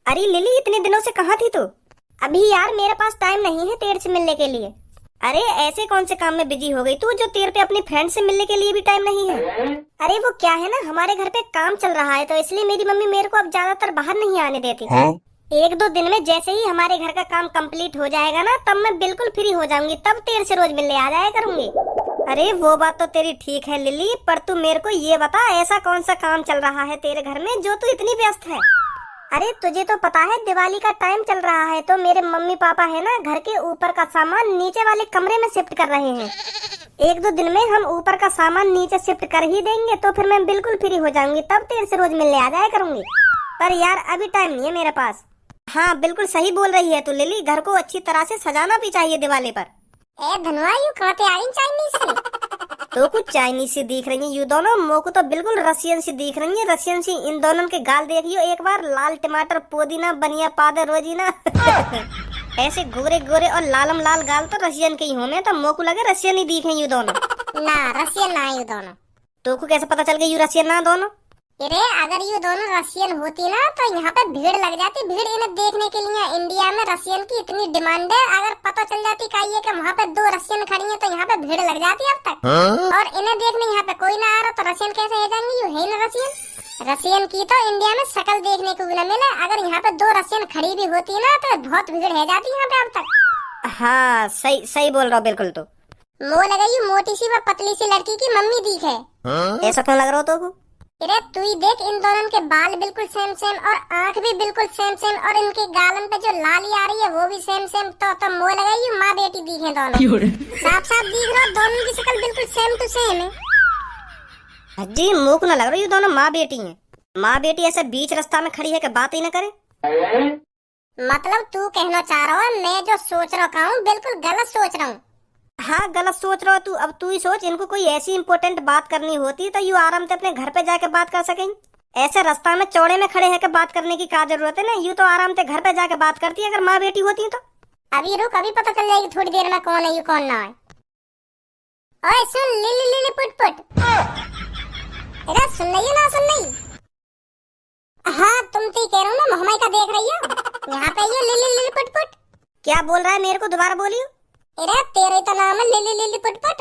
अरे लिली, इतने दिनों से कहाँ थी तू? अभी यार मेरे पास टाइम नहीं है तेरे से मिलने के लिए। अरे ऐसे कौन से काम में बिजी हो गई तू जो तेरे पे अपनी फ्रेंड से मिलने के लिए भी टाइम नहीं है? अरे वो क्या है ना, हमारे घर पे काम चल रहा है तो इसलिए मेरी मम्मी मेरे को अब ज्यादातर बाहर नहीं आने देती। एक दो दिन में जैसे ही हमारे घर का काम कंप्लीट हो जाएगा ना, तब मैं बिल्कुल फ्री हो जाऊंगी, तब तेरे से रोज मिलने आ जाया करूंगी। अरे वो बात तो तेरी ठीक है लिली, पर तू मेरे को ये बता, ऐसा कौन सा काम चल रहा है तेरे घर में जो तू इतनी व्यस्त है? अरे तुझे तो पता है दिवाली का टाइम चल रहा है, तो मेरे मम्मी पापा है ना, घर के ऊपर का सामान नीचे वाले कमरे में शिफ्ट कर रहे हैं। एक दो दिन में हम ऊपर का सामान नीचे शिफ्ट कर ही देंगे, तो फिर मैं बिल्कुल फ्री हो जाऊंगी, तब तेरे से रोज मिलने आ जाया करूंगी। पर यार अभी टाइम नहीं है मेरे पास। हाँ बिल्कुल सही बोल रही है तू लिली, घर को अच्छी तरह से सजाना भी चाहिए दिवाली पर। ए धनवा, यू कहाँ पे आई चाइनीज से? तो कुछ चाइनीज सी दिख रही है यू दोनों, मोको तो बिल्कुल रशियन सी दिख रही है, रशियन सी। इन दोनों के गाल देखियो एक बार, लाल टमाटर पुदीना बनिया पादे रोजीना। ऐसे गोरे गोरे और लालम लाल गाल तो रशियन के ही होंगे, तो मोको लगे रशियन ही दिखे यू दोनों। ना रशियन ना यू दोनों। तो को कैसे पता चल गया यू रशियन ना दोनों? अरे अगर ये दोनों रशियन होती ना तो यहाँ पे भीड़ लग जाती, भीड़ इन्हें देखने के लिए। इंडिया में रशियन की इतनी डिमांड है, अगर पता चल जाती कि वहाँ पे दो रशियन खड़ी हैं तो यहाँ पे भीड़ लग जाती अब तक। और इन्हें देखने यहाँ पे कोई ना आ रहा तो रशियन कैसे है जाएंगे? यू है ना रशियन। रशियन की तो इंडिया में शक्ल देखने को भी न मिले, अगर यहाँ पे दो रशियन खड़ी भी होती ना तो बहुत भीड़ है जाती यहाँ पे अब तक। हाँ सही सही बोल रहा हो बिल्कुल। तो वो लगा यू मोटी सी व पतली सी लड़की की मम्मी दिखे। ऐसा क्यों लग रहा हो तो? अरे तू ही देख, इन दोनों के बाल बिल्कुल सेम सेम और आंख भी बिल्कुल सेम सेम, और इनके गालन पे जो लाली आ रही है वो भी सेम सेम। तो मुँह लगाई माँ बेटी दिखे दोनों, साफ साफ दिख रहा, दोनों की शक्ल बिल्कुल सेम टू सेम है। जी मुँह को ना लग रहा, ये दोनों माँ बेटी हैं। माँ बेटी ऐसे बीच रास्ता में खड़ी है कि बात ही न करे। मतलब तू कहना चाह रहा है मैं जो सोच रहा हूँ बिल्कुल गलत सोच रहा हूँ? हाँ गलत सोच रहा हो तू। अब तू ही सोच, इनको कोई ऐसी इम्पोर्टेंट बात करनी होती तो यू आराम से अपने घर पे जाके बात कर सकेंगे। ऐसे रास्ता में चौड़े में खड़े है कि बात करने की क्या जरूरत है ना, यू तो आराम से घर पे जाके बात करती है अगर माँ बेटी होती तो। अभी रुक, अभी पता चल जाएगी थोड़ी देर में कौन है यू कौन ना है। ओए सुन लिली लिली पुट पुट, अरे सुन रही ना सुन रही? हाँ तुम तो कह रहा हूँ ना, मोहम्मद का देख रही हो यहाँ पे ये लिली लिली पुट पुट। क्या बोल रहा है मेरे को, दोबारा बोलियो। अरे तेरे तो नाम है लिली लिली पुट पुट।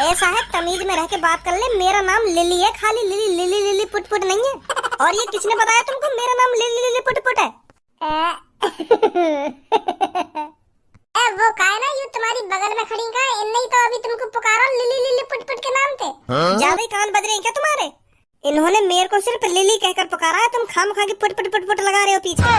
ऐसा है तमीज में रह के बात कर ले, मेरा नाम लिली है, खाली lily lily lily put put नहीं है। और ये किसने बताया तुमको मेरा नाम लिली लिली पुट पुट है? वो का है ना, ये तुम्हारी बगल में खड़ी का है, इन्हें तो अभी तुमको पुकारा लिली लिली पुट पुट के नाम पे। ज्यादा ही कान बज रहे हैं क्या तुम्हारे? इन्होंने मेरे को सिर्फ लिली कहकर पुकारा है, तुम खामखा की पुट पुट पुट पुट लगा रहे हो पीछे।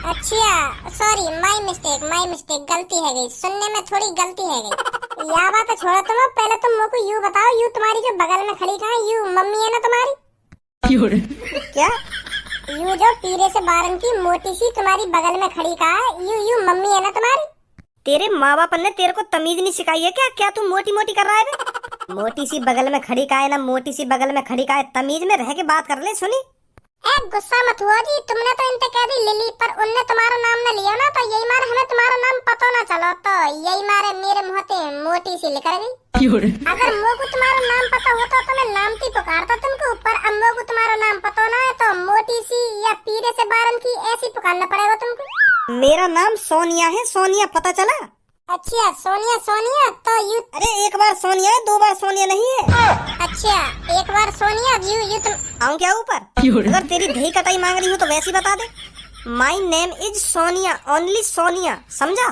अच्छा सॉरी, माय मिस्टेक, गलती है गई, सुनने में थोड़ी गलती है गई। या बात तो छोड़ो तुम, पहले तुम मुझको यू बताओ, यू तुम्हारी जो बगल में खड़ी कहाँ, यू मम्मी है ना तुम्हारी? क्या? यू जो पीरे से बारन की मोटी सी तुम्हारी बगल में खड़ी कहाँ है, यू मम्मी है ना तुम्हारी? तेरे माँ बाप ने तेरे को तमीज नहीं सिखाई है क्या? क्या तू मोटी मोटी कर रहा है? मोटी सी बगल में खड़ी का है ना, मोटी सी बगल में खड़ी का है, तमीज में रह के बात कर ले। सुनी गुस्सा मत हुआ जी, तुमने तो इनसे कह दी लिली, पर उनने तुम्हारा नाम न लिया ना, तो यही मारे हमें तुम्हारा नाम पता ना चलो, तो यही मारे मेरे मुँह पे मोटी सी निकल गई। अगर मुँह को तुम्हारा नाम पता होता तो मैं नाम की पुकारता तुमको, पर अब मुँह को तुम्हारा नाम पता ना है तो मोटी सी या पीरे से बारन की ऐसी पुकारना पड़ेगा तुमको। मेरा नाम सोनिया है, सोनिया, पता चला? अच्छा सोनिया, सोनिया तो यू। अरे एक बार सोनिया है, दो बार सोनिया नहीं है। अच्छा एक बार सोनिया, यू तुम आऊं क्या ऊपर? अगर तेरी दही कटाई मांग रही हो तो वैसी बता दे, my name is Sonia, only Sonia, समझा?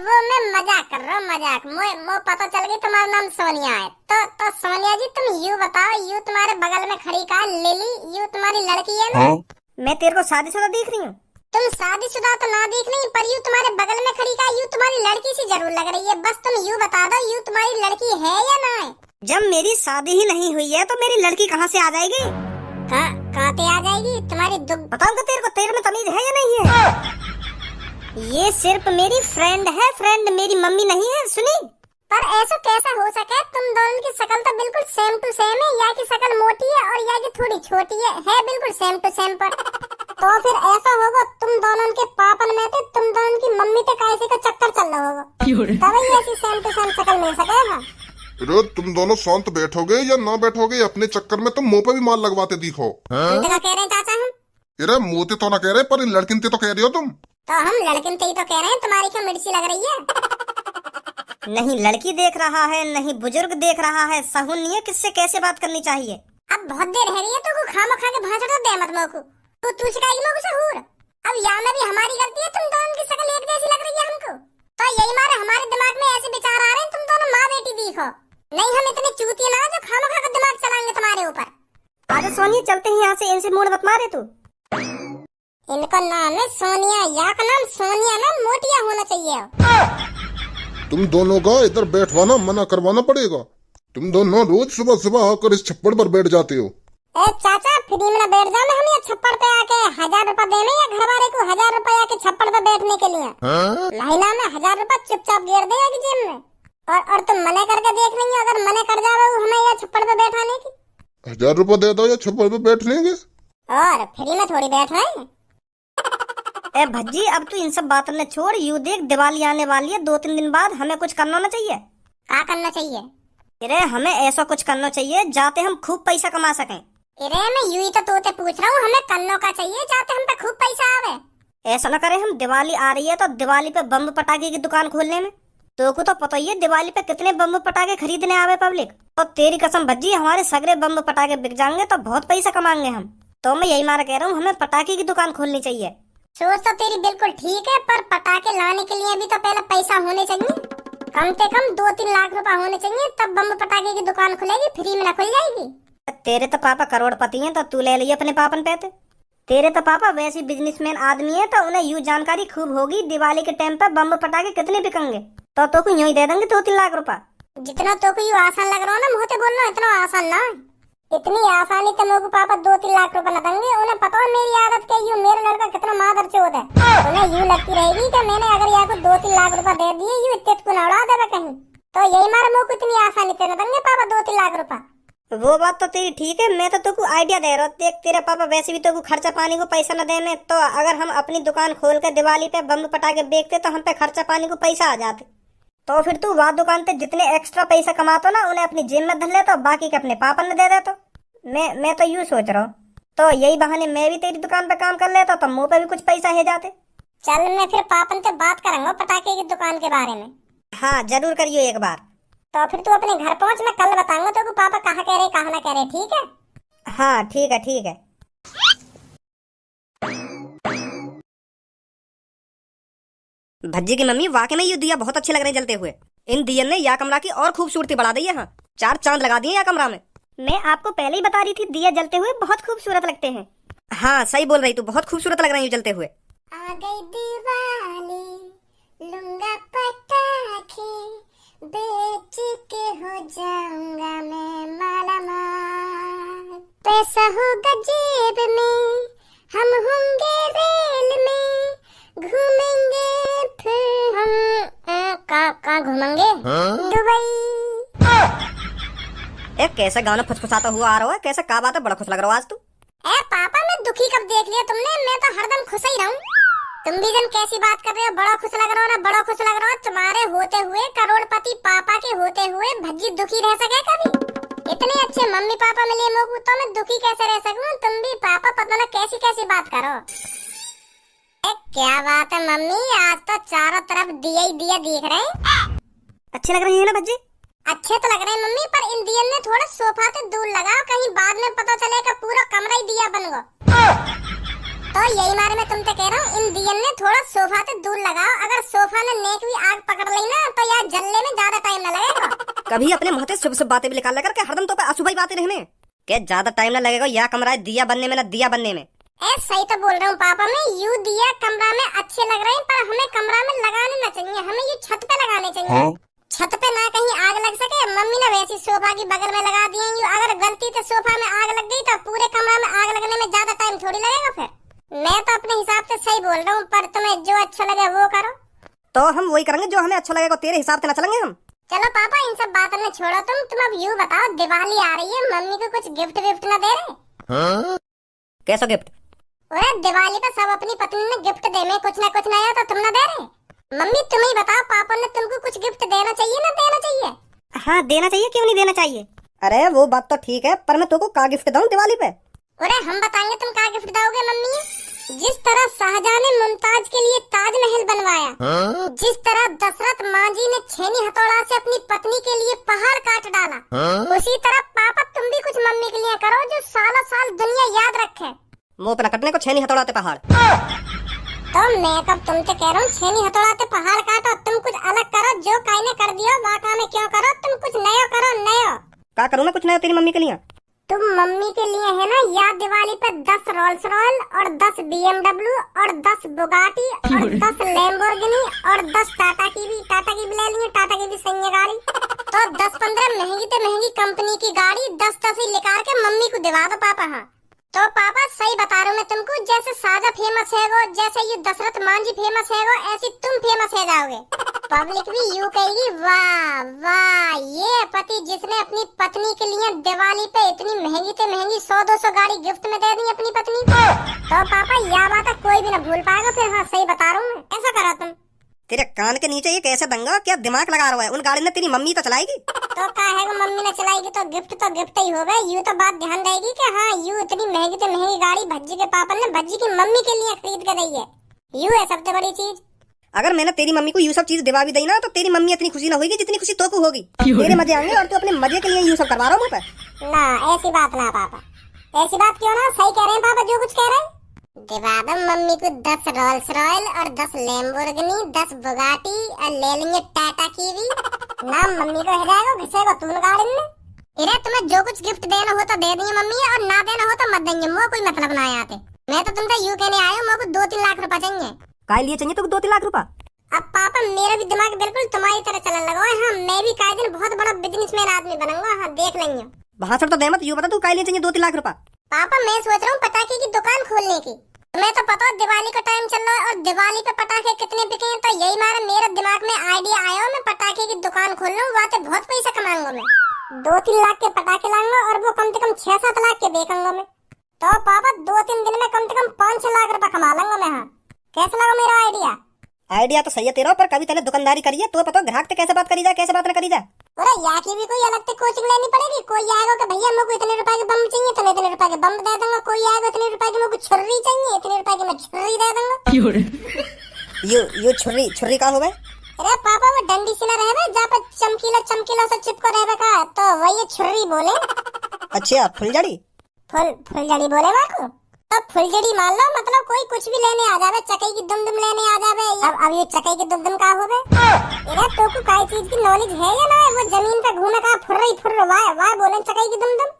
वो मैं मजाक कर रहा हूँ, मजाक। मो पता चल गई तुम्हारा नाम सोनिया है, तो सोनिया जी तुम यू बताओ, यू तुम्हारे बगल में खड़ी का लिली, यू तुम्हारी लड़की है ना? मैं तेरे को शादीशुदा दिख रही हूँ? तुम शादीशुदा तो ना दिख नहीं, पर यू तुम्हारे बगल में खड़ी का, यू तुम्हारी लड़की सी जरूर लग रही है, बस तुम यू बता दो यू तुम्हारी लड़की है या ना है? जब मेरी शादी ही नहीं हुई है तो मेरी लड़की कहाँ से आ जाएगी? कहाँ पे आ जाएगी तुम्हारी? बताऊंगा तेरे को, तेरे में तमीज है या नहीं है? ये सिर्फ मेरी फ्रेंड है, फ्रेंड, मेरी मम्मी नहीं है। सुनी, पर ऐसा कैसा हो सके, तुम दोनों की शक्ल तो बिल्कुल सेम टू सेम है, या की शक्ल मोटी है और या की थोड़ी छोटी है बिल्कुल सेम टू सेम। पर तो फिर ऐसा होगा तुम दोनों के पापन में थे, तुम दोनों की मम्मी पे कैसे का चक्कर चल रहा होगा, तभी ऐसी सेम टू सेम शक्ल मिल सकेगा। अरे तुम दोनों शांत बैठोगे या ना बैठोगे, अपने चक्कर में तुम मुंह पे भी माल लगवाते दिखो। कह रहे हैं चाचा हम अरे मोते तो ना कह रहे, पर लड़किन ते तो कह रही हो तुम। तो हम लड़किन से ही तो कह रहे हैं, तुम्हारी क्यों मिर्ची लग रही है? नहीं लड़की देख रहा है, नहीं बुजुर्ग देख रहा है, सहून नहीं है किससे कैसे बात करनी चाहिए। अब बहुत देर रह रही है तो को खामो खा के भाषण तो दे मत मोको। तू शिकायत मोको सहूर। अब यहाँ में भी हमारी गलती है, तुम दोनों की शक्ल एक जैसी लग रही है हमको। तो यही मारे हमारे दिमाग में ऐसे विचार आ रहे हैं, तुम दोनों माँ बेटी दिखो। नहीं हम इतने चूतिए ना जो खामो खा के दिमाग चलाएंगे तुम्हारे ऊपर। आजा सोनिया चलते हैं यहाँ से, इनसे मूड मत मारे तू। इनका नाम है सोनिया, यहाँ का नाम सोनिया ना मोटिया होना चाहिए। तुम दोनों का इधर बैठवाना मना करवाना पड़ेगा। तुम दोनों रोज सुबह सुबह आकर इस छप्पड़ पर बैठ जाते हो। ए चाचा फ्री में बैठ जाओ ना, हम ये छप्पड़ पे आके 1000 रुपए देने या घर वाले को 1000 रुपए आके छप्पड़ पे बैठने के लिए। लाइना में 1000 रुपए चुपचाप गिर देगा कि जेब में। और तुम मने करके देख रही हो, अगर मने कर जाओ हमें ये छप्पड़ पे बैठाने की। 1000 रुपए दे दो या छप्पड़ पे बैठ लेंगे। और फ्री में थोड़ी बैठ रहे हैं। ए भज्जी अब तू इन सब बातों ने छोड़, यू देख दिवाली आने वाली है, 2-3 दिन बाद हमें कुछ करना ना चाहिए। क्या करना चाहिए? अरे हमें ऐसा कुछ करना चाहिए जाते हम खूब पैसा कमा सकें। अरे मैं यूं ही तो तोते पूछ रहा हूँ, हमें कन्नों का चाहिए जाते हम पे खूब पैसा आवे। ऐसा ना करें, हम दिवाली आ रही है तो दिवाली पे बम पटाखे की दुकान खोलने में। तो को तो पता ही है दिवाली पे कितने बम पटाखे खरीदने आवे पब्लिक। और तेरी कसम भज्जी हमारे सगरे बम पटाखे बिक जाएंगे तो बहुत पैसा कमाएंगे हम। तो मैं यही मारा कह रहा हूँ, हमें पटाखे की दुकान खोलनी चाहिए। सोच तो तेरी बिल्कुल ठीक है, पर पटाखे लाने के लिए भी तो पहले पैसा होने चाहिए। कम से कम 2-3 लाख रुपए होने चाहिए, तब बम पटाखे की दुकान खुलेगी, फ्री में ना खुल जाएगी। तेरे तो पापा करोड़पति हैं तो तू ले लिये अपने पापन पे। तेरे तो पापा वैसे बिजनेसमैन आदमी है तो उन्हें यूं जानकारी खूब होगी दिवाली के टाइम पे बम पटाखे कितने बिकेंगे। तो यूं ही दे देंगे 2-3 लाख रुपए। जितना तो को यूं आसान लग रहा हो ना, मुँह से बोलना इतना आसान ना। इतनी आसानी तो मेरे पापा 2-3 लाख रुपए न देंगे। उन्हें पता है मेरी आदत के, यूं मेरा लड़का कितना मादर चोद है। उन्हें यूं लगती रहेगी कि मैंने अगर यहाँ को 2-3 लाख रुपए दे दिए, यूं इतने को न उड़ा देगा कहीं। तो यही मारा मुँह को इतनी आसानी से न देंगे पापा 2-3 लाख रुपए। वो बात तो तेरी ठीक है, मैं तो तुमको आइडिया दे रहा हूँ। देख तेरे पापा वैसे भी तुमको खर्चा पानी को पैसा न देने, तो अगर हम अपनी दुकान खोल के दिवाली पे बम पटाखे बेचते तो हम पे खर्चा पानी को पैसा आ जाते। तो फिर तू वहाँ दुकान पे जितने एक्स्ट्रा पैसा कमातो ना उन्हें अपनी जेब में धर ले, तो बाकी के अपने पापा ने दे दे। तो मैं तो यूँ सोच रहा हूँ, तो यही बहाने मैं भी तेरी दुकान पे काम कर लेता तो मुँह पे भी कुछ पैसा है जाते। चल मैं फिर पापन से बात करूंगा पटाखे की दुकान के बारे में। हाँ जरूर करियो एक बार। तो फिर तू अपने घर पहुंच, मैं कल बताऊंगा तो पापा कहाँ कह रहे कहाँ ना कह रहे, ठीक है? हाँ ठीक है ठीक है। भज्जी की मम्मी वाकई में ये दिया बहुत अच्छे लग रहे जलते हुए। इन दियन ने या कमरा की और खूबसूरती बढ़ा दी है। हाँ 4 चांद लगा दिए या कमरा में। मैं आपको पहले ही बता रही थी दिया जलते हुए बहुत खूबसूरत लगते हैं। हाँ सही बोल रही तू, बहुत खूबसूरत लग रही है जलते हुए। आ गई दिवाली, लूंगा पटाखे, बेच के हो जाऊंगा मैं मालामाल। पैसा होगा जेब में, हम होंगे रेल में, घूमेंगे फिर हम कहाँ घूमेंगे? दुबई। कैसा गाना फुसफुसाता हुआ आ रहा है, कैसा का बात है, बड़ा खुश लग रहा है आज तू। ए पापा मैं दुखी कब देख लिया तुमने? मैं तो हरदम खुश ही रहूं। तुम भी जन कैसी बात कर रहे हो, बड़ा खुश लग रहा हो ना, बड़ा खुश लग रहा हो। तुम्हारे होते हुए करोड़पति पापा के होते हुए भज्जी दुखी रह सके कभी? इतने अच्छे मम्मी पापा मिले मोको, तो मैं दुखी कैसे रह सकूं? तुम भी पापा पता ना कैसी कैसी बात करो। क्या बात है मम्मी, आज तो चारों तरफ दिया ही दिया दिख रहे हैं। अच्छे लग रहे हैं ना भज्जी? अच्छे तो लग रहे हैं मम्मी, पर इन दियन ने थोड़ा सोफा से दूर लगाओ, कहीं बाद में पता चले कि पूरा कमरा ही दिया बन गया। तो यही मारे मैं तुमसे कह रहा हूँ, इन दियन ने थोड़ा सोफा से दूर लगाओ। अगर सोफा ने नेक भी आग पकड़ ली ना, तो यार जलने में ज्यादा टाइम न लगेगा। कभी अपने मुंह से शुभ शुभ बातें भी निकाल लेकर के हरदम तो पे अशुभ ही बातें रहने के ज्यादा टाइम न लगेगा। या कमरा दिया बनने में ना दिया बनने में। सही तो बोल रहा हूँ पापा, मैं यू दिया कमरा में अच्छे लग रहे हैं, पर हमें कमरा में लगाने न चाहिए, हमें ये छत पे लगाने चाहिए। छत पे ना कहीं आग लग सके। मम्मी ने वैसी सोफा की बगल में लगा दिए, अगर गलती से सोफा में आग लग गई तो पूरे कमरा में आग लगने में ज्यादा टाइम थोड़ी लगेगा। फिर मैं तो अपने हिसाब से सही बोल रहा हूँ, पर तुम्हें जो अच्छा लगे वो करो। तो हम वही करेंगे जो हमें अच्छा लगेगा, तेरे हिसाब से ना चलेंगे हम। चलो पापा इन सब बातों में छोड़ो, तुम अब यूँ बताओ, दिवाली आ रही है, मम्मी को कुछ गिफ्ट विफ्ट न दे रहे? कैसा गिफ्ट? अरे दिवाली पे सब अपनी पत्नी ने गिफ्ट देने कुछ न कुछ नया, तो तुम न दे रहे? मम्मी तुम ही बताओ, पापा ने तुमको कुछ गिफ्ट देना चाहिए ना देना चाहिए? हाँ देना चाहिए, क्यों नहीं देना चाहिए। अरे वो बात तो ठीक है, पर मैं तुमको का गिफ्ट दूं दिवाली पे? अरे हम बताएंगे तुम क्या गिफ्ट दोगे मम्मी। जिस तरह शाहजहां ने मुमताज के लिए ताजमहल बनवाया, जिस तरह दशरथ मांझी ने छेनी हथौड़ा से अपनी पत्नी के लिए पहाड़ काट डाला, उसी तरह पापा तुम भी कुछ मम्मी के लिए करो जो सालों साल दुनिया याद रखे। मुंह पे न कटने को छेनी हथौड़ाते पहाड़। तो मैं कब तुमसे कह रहा हूँ छेनी हथौड़ाते पहाड़ काटो, तुम कुछ अलग करो। जो काई ने कर दियो वाका में क्यों करो, तुम कुछ नया करो नया। क्या करूँ मैं कुछ नया तेरी मम्मी के लिए? तुम मम्मी के लिए है ना याद दिवाली पे 10 रोल्स रॉयल और 10 BMW और 10 बुगाटी और 10 लैम्बोर्गिनी और 10 टाटा की भी ले लिए। टाटा की भी सही है गाड़ी। तो 10-15 महंगी से महंगी कंपनी की गाड़ी 10-10 ही निकाल के मम्मी को दिवा दो पापा। हाँ तो पापा सही बता रहा हूँ मैं तुमको, जैसे साजा फेमस है वो, जैसे ये दशरथ मांझी फेमस है वो, ऐसी तुम फेमस है जाओगे। पब्लिक भी यूं कहेगी वाह वाह ये पति जिसने अपनी पत्नी के लिए दिवाली पे इतनी महंगी से महंगी 100-200 गाड़ी गिफ्ट में दे दी अपनी पत्नी को। तो पापा यह बात कोई भी ना भूल पाएगा फिर। हाँ सही बता रहा हूँ मैं। ऐसा करो तुम। तेरे कान के नीचे ये कैसे दंगा, क्या दिमाग लगा रहा है? उन गाड़ी ने तेरी मम्मी तो चलाएगी। तो क्या है मम्मी ने चलाएगी तो गिफ्ट ही होगा। यूँ तो बात ध्यान रहेगी कि हाँ यूँ इतनी महंगी से महंगी गाड़ी भज्जी के पापा ने भज्जी की मम्मी के लिए खरीद कर दी है। यूँ है सबसे बड़ी चीज। अगर मैंने तेरी मम्मी को यूँ सब चीज दिवा भी दी ना तो तेरी मम्मी इतनी खुशी ना होगी जितनी खुशी तो को होगी। तेरे मजे आएंगे और तू अपने मजे के लिए यूँ सब करवा रहा हूँ मुझ पे। ना ऐसी बात ना पापा, ऐसी बात क्यों ना। सही कह रहे हैं पापा जो कुछ कह रहे हैं। दिवा दो मम्मी को 10 रोल्स रॉयल और 10 लैम्बोर्गिनी 10 बुगाटी और ले लेंगे टाटा की भी। ना मम्मी को हिलाएगा घिसेगा तुम गाड़ी में। इरे तुम्हें जो कुछ गिफ्ट देना हो तो दे देंगे मम्मी और ना देना हो तो मत देंगे। मुझे कोई मतलब ना आते। मैं तो तुमसे यूँ कहने आया हूँ मुझे 2-3 लाख रुपए चाहिए। काय लिए चाहिए तुमको 2-3 लाख रुपए? अब पापा मेरा भी दिमाग बिल्कुल तुम्हारी तरह चलने लगा है। हाँ मैं भी काई दिन बहुत बड़ा बिजनेसमैन आदमी बनूंगा। हाँ देख लेंगे। भाषण तो दे मत, यूँ बता तू काय लिए चाहिए 2-3 लाख रुपए? पापा मैं सोच रहा हूँ पटाखे की दुकान खोलने की। मैं तो पता दिवाली का टाइम चल रहा है और दिवाली पे पटाखे कितने बिके हैं, तो यही मेरे दिमाग में आइडिया आया। मैं पटाखे की दुकान खोल लूँ, वहाँ से बहुत पैसा कमाऊंगा मैं। 2-3 लाख के पटाखे लाऊंगा और वो कम से कम 6-7 लाख के बेचूंगा मैं। तो पापा 2-3 दिन में कम से कम 5-6 लाख रुपए कमा लूंगा मैं। हाँ कैसा लगा मेरा आइडिया? आइडिया तो सही है तेरा, पर कभी तने दुकानदारी करी है तो पता ग्राहक से कैसे बात करी जाए, कैसे बात न करी जाए। अरे यहाँ की भी कोई अलग से कोचिंग लेनी पड़ेगी। कोई आएगा कि भैया मेरे को इतने रुपए के बम चाहिए तो मैं इतने रुपए के बम दे दूंगा। कोई आएगा इतने रुपए की मेरे को छुर्री चाहिए, इतने रुपए की मैं छुर्री दे दूंगा। ये छुर्री का हो गए? अरे पापा वो डंडी सी ना रहे जहाँ पे चमकीला से चिपको रहे का, तो वही छुर्री बोले। अच्छा फुलझड़ी? फुलझड़ी बोले माँ को। तो फुलझड़ी मान लो मतलब कोई कुछ भी लेने आ जावे, चकई की दुमदुम लेने आ जावे। अब ये चकई की दुमदुम का हो गए? इधर तो को काई चीज की नॉलेज है या ना? वो जमीन पे घूमे का फुर्र वाह बोले चकई की दुमदुम।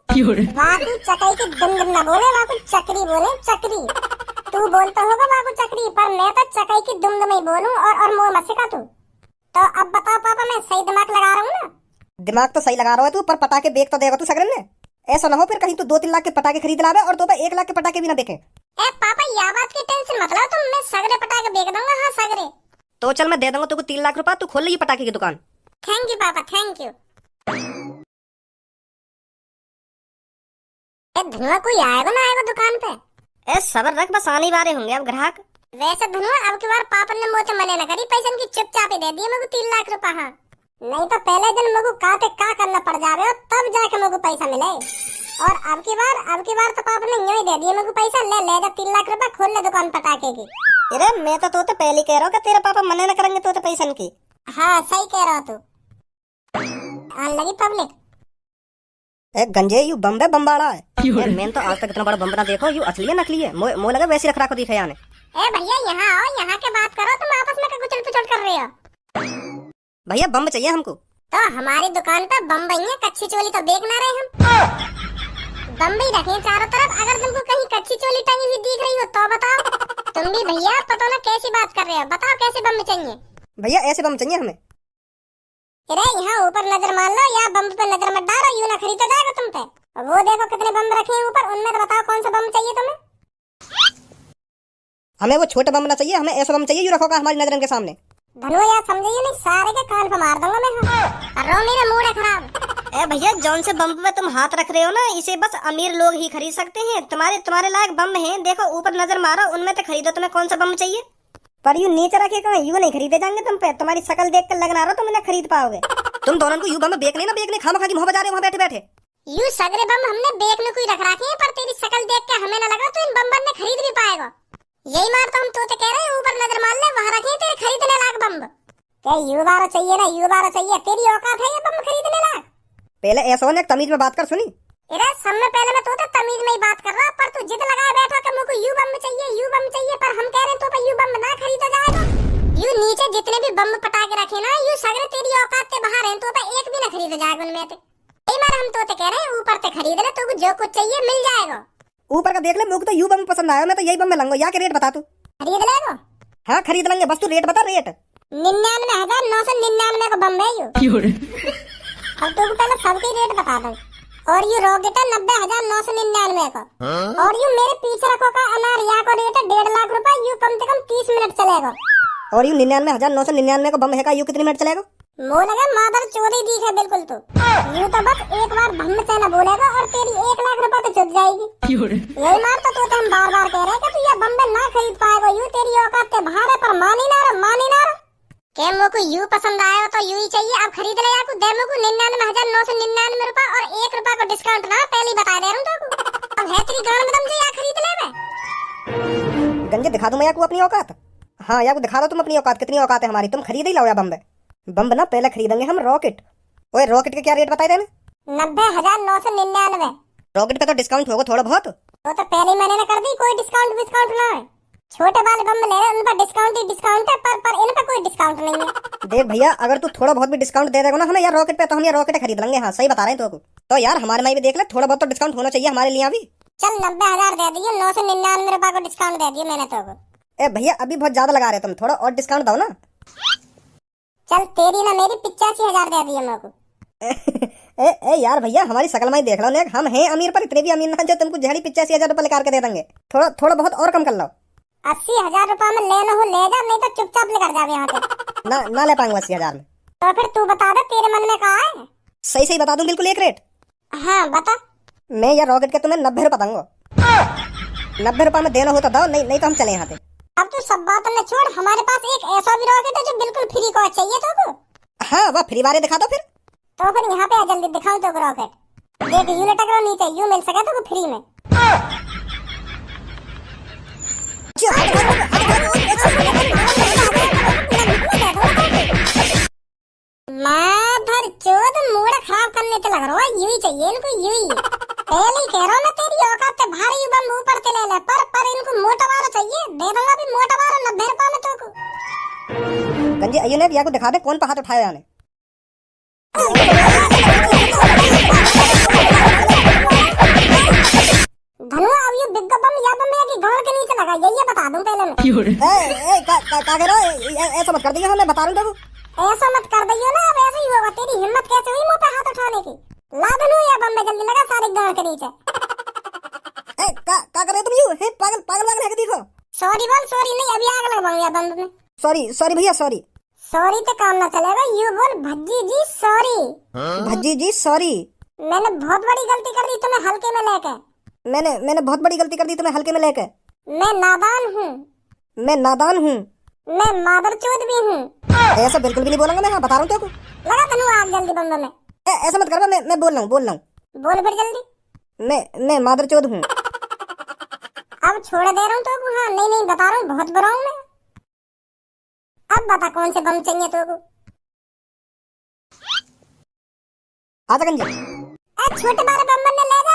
वाह को चकई की दुमदुम ना बोले, वाह को चकरी बोले चकरी। तू बोलता होगा वाह को चकरी, पर मैं तो चकई की दुमदुम ही बोलूं और मोह मत सिखा तू। तो अब बताओ पापा मैं सही दिमाग लगा रहा हूँ ना? दिमाग तो सही लगा रहा है तू, पर पटाखे बेच तो देगा तू सगरन ने। ऐसा ना हो फिर कहीं तो 2-3 लाख के पटाखे खरीद लावे और तो 1 लाख के पटाखे भी ना बेचे। ए पापा यह बात की टेंशन मत लो तुम, मैं सगरे पटाखे बेच दूंगा। हाँ सगरे। तो चल मैं दे दूंगा तुमको 3 लाख रुपए, तू खोल ले ये पटाखे की दुकान। थैंक यू पापा थैंक यू। धुआं कोई आएगा ना आएगा दुकान पे? ए सबर रख, बस आने वाले होंगे अब ग्राहक। वैसे धुआं अब की बार पापा ने मुझे मना न करी, पैसे की चुपचाप ही दे दिए मेरे को 3 लाख रुपए। हाँ नहीं तो पहले दिन मेरे को का करना पड़ जावे और तब जाके मेरे को पैसा मिले। और अब की बार तो पापा ने यूं ही दे दिए मेरे को पैसा। ले जा 3 लाख रुपए, खोल ले दुकान पटाखे की। अरे मैं तो पहले ही कह रहा हूँ कि तेरे पापा मना न करेंगे तो पैसा की। हाँ सही कह रहा तू। आने लगी पब्लिक। एक गंजे यू बम्बे बम्बाड़ा है। मैं तो आज तक इतना बड़ा बम्बना देखो, यू असली है नकली है? मो लगा वैसे रख रखो दिखे याने। ए भैया यहाँ आओ, यहाँ के बात करो। तुम आपस में कुचल पुचल कर रहे हो। भैया बम चाहिए हमको। तो हमारी दुकान पे बम बई है, कच्ची चोली तो बेच ना रहे हम। बम भी रखे चारों तरफ। अगर तुमको कहीं कच्ची चोली टंगी हुई दिख रही हो तो बताओ। तुम भी भैया पता ना कैसी बात कर रहे हो, बताओ कैसे बम चाहिए? भैया ऐसे बम चाहिए हमें। अरे यहाँ ऊपर नजर मान लो या बम पे नजर मत डालो, यूं ना खरीदा जाएगा तुम पे। वो देखो कितने बम रखे हैं ऊपर, उनमें तो बताओ कौन सा बम चाहिए तुम्हें? हमें वो छोटा बम ना चाहिए, हमें ऐसा बम चाहिए यू रखोगा हमारी नजर के सामने। धनु यार समझिए नहीं, सारे के कान पे मार दूंगा मैं। रो मेरा मूड है खराब। ए भैया जौन से बम पे तुम हाथ रख रहे हो ना, इसे बस अमीर लोग ही खरीद सकते हैं। तुम्हारे लायक बम है, देखो ऊपर नजर मारो, उनमें तो खरीदो तुम्हें कौन सा बम चाहिए। पर यू नीचे रखे कहाँ, यू नहीं खरीदे जाएंगे तुम पे। तुम्हारी शक्ल देख कर लगना रहा तुम इन्हें खरीद पाओगे। तुम दोनों को यू बम बेचने खामा खा की मोह बजा रहे हो वहाँ बैठे बैठे। यू सगरे बम हमने बेचने को ही रख रखे हैं, पर तेरी शक्ल देख के यू बारो चाहिए ना, यू बारो चाहिए। तेरी औकात है ये बम खरीदने ला? पहले ऐसा होने तमीज में बात कर सुनी। इधर सब में पहले मैं तो तमीज में ही बात कर रहा, पर तू जिद लगाए बैठा कि मुझको यू बम चाहिए, यू बम चाहिए, पर हम कह रहे हैं तो पे यू बम ना खरीदा जाएगा। यू नीचे जितने भी बम पटाके रखे ना, यू सगरे तेरी औकात के बाहर हैं, तो पे एक भी ना खरीदा जाएगा उनमें से। कई बार हम तो कह रहे हैं ऊपर से खरीद ले, तो जो कुछ चाहिए मिल जाएगा। ऊपर का देख ले, मुझको तो यू बम पसंद आया, मैं तो यही बम में लूंगा। या के रेट बता तू। खरीद लेगा? हाँ खरीद लेंगे, बस तू रेट बता। रेट 99,999 का बम है यू। अब तो पहले सबके रेट बता दूं। और ये रॉकेट है 90,999 का। और यू मेरे पीछे रखो का अनारिया को रेट है 1.5 लाख रुपए। यू कम से कम 30 मिनट चलेगा। और यू 99,999 का बम है का, यू कितनी मिनट चलेगा? वो लगा मादर चोरी दी है बिल्कुल। तो यू तो बस एक बार भम से ना बोलेगा और तेरी 1 लाख रुपए तो चुप जाएगी। यही मार तो हम बार बार कह रहे हैं कि तू ये बम ना खरीद पाएगा। यू तेरी औकात के बाहर है, पर मानी ना रहा। क्या मुझको यू पसंद आया तो यू ही चाहिए। अब खरीद ले यार, दे मुझको 99,999 रुपए और 1 रुपए को डिस्काउंट ना, पहले बता दे रहा हूँ तो। अब है तेरी गांड में दम जो यार खरीद ले मैं। गंजे दिखा दूं मैं यार को अपनी औकात। हाँ यार को दिखा दो तुम अपनी औकात, कितनी औकात है हमारी। तुम खरीद ही लो या बम। बम ना पहले खरीदेंगे हम रॉकेट। ओए रॉकेट के क्या रेट बताए थे? 90,999। रॉकेट पे तो डिस्काउंट होगा थोड़ा बहुत। वो तो पहले मैंने ना कर दी, कोई डिस्काउंट ना है। छोटे वाले बम ले रहे उन पर डिस्काउंट ही डिस्काउंट है, पर इन पे कोई डिस्काउंट नहीं है। देख भैया, अगर तू थोड़ा बहुत भी डिस्काउंट दे देगा ना हमें यार रॉकेट पे, तो हम यार रॉकेट खरीद लेंगे। हाँ सही बता रहे हैं तो यार हमारे में भी देख ले, थोड़ा बहुत तो डिस्काउंट होना चाहिए हमारे लिए भी। चल 90,000 दे दिए, 999 रुपए को डिस्काउंट दे दिए मैंने तो। ए भैया अभी बहुत ज्यादा लगा रहे तुम, थोड़ा और डिस्काउंट दो ना। चल तेरी ना मेरी 85,000 दे दिए मेरे को। ए यार भैया हमारी शकल में ही देख लो ने, हम हैं अमीर पर इतने भी अमीर ना जो तुमको जहरी 85,000 रुपए लेकर के दे देंगे। थोड़ा बहुत और कम कर लो। 80,000 रुपए में लेना हो ले जा, नहीं तो चुपचाप लेकर जा यहाँ से। ना ले पाऊंगा 80,000 में। तो फिर तू बता दे तेरे मन में कहा है। सही बता दूं बिल्कुल एक रेट। हाँ बता। मैं यार रॉकेट के तुम्हें 90 रुपए दूंगा। 90 रुपए में देना हो तो दो, नहीं तो हम चले यहाँ से। अब तू सब बात न छोड़, हमारे पास एक ऐसा भी रॉकेट है जो बिल्कुल फ्री को चाहिए तो। हाँ वह फ्री वाले दिखा दो फिर। तो फिर यहाँ पे जल्दी दिखाओ तो रॉकेट। देख यू लटक रहा नीचे, यू मिल सके तो फ्री में। माधर चोद मूड खराब करने के लग रहा है। यू ही चाहिए इनको, यू ही। पहले ही कह रहा हूँ मैं तेरी औकात से भारी बम ऊपर से ले ले, पर इनको मोटा वाला चाहिए। दे दूंगा भी मोटा वाला 90 रुपए में तो को। गंजे अयो ने या को दिखा दे कौन पर हाथ उठाया याने। धनु अब ये बिग बम या बम या की घर के नीचे लगा, ये बता दूं पहले मैं। ए का कह रहा है? ऐसा मत कर दिया, मैं बता रहा हूँ। ऐसा मत कर दियो ना, अब ऐसे ही होगा। तेरी हिम्मत कैसे हुई मुंह पे हाथ उठाने की? ला धनु या बम में जल्दी लगा सारे घर के नीचे। ए का कर रहे तुम? यू है पागल है कि देखो। सॉरी बोल। सॉरी नहीं, अभी आग लगवाऊं या बम में। सॉरी भैया सॉरी। सॉरी तो काम ना चलेगा, यू बोल भज्जी जी सॉरी। भज्जी जी सॉरी। मैंने बहुत बड़ी गलती कर दी तुम्हें हल्के में लेके। मैंने बहुत बड़ी गलती कर दी तुम्हें हल्के में लेकर। मैं नादान हूँ। मैं मादरचोद भी हूँ। ऐसा बिल्कुल भी नहीं बोलूंगा मैं। हाँ बता रहा हूँ तेरे को। लगा धनु आग जल्दी बम में। ऐसा मत कर, मैं बोल रहा हूँ। बोल फिर जल्दी। मैं मादरचोद हूँ। अब छोड़ दे रहा हूँ तो। हाँ नहीं बता रहा हूँ, बहुत बुरा हूँ मैं। अब बता कौन से बम चाहिए तो को। आजा गंजे। छोटे बारे बम ने ले जा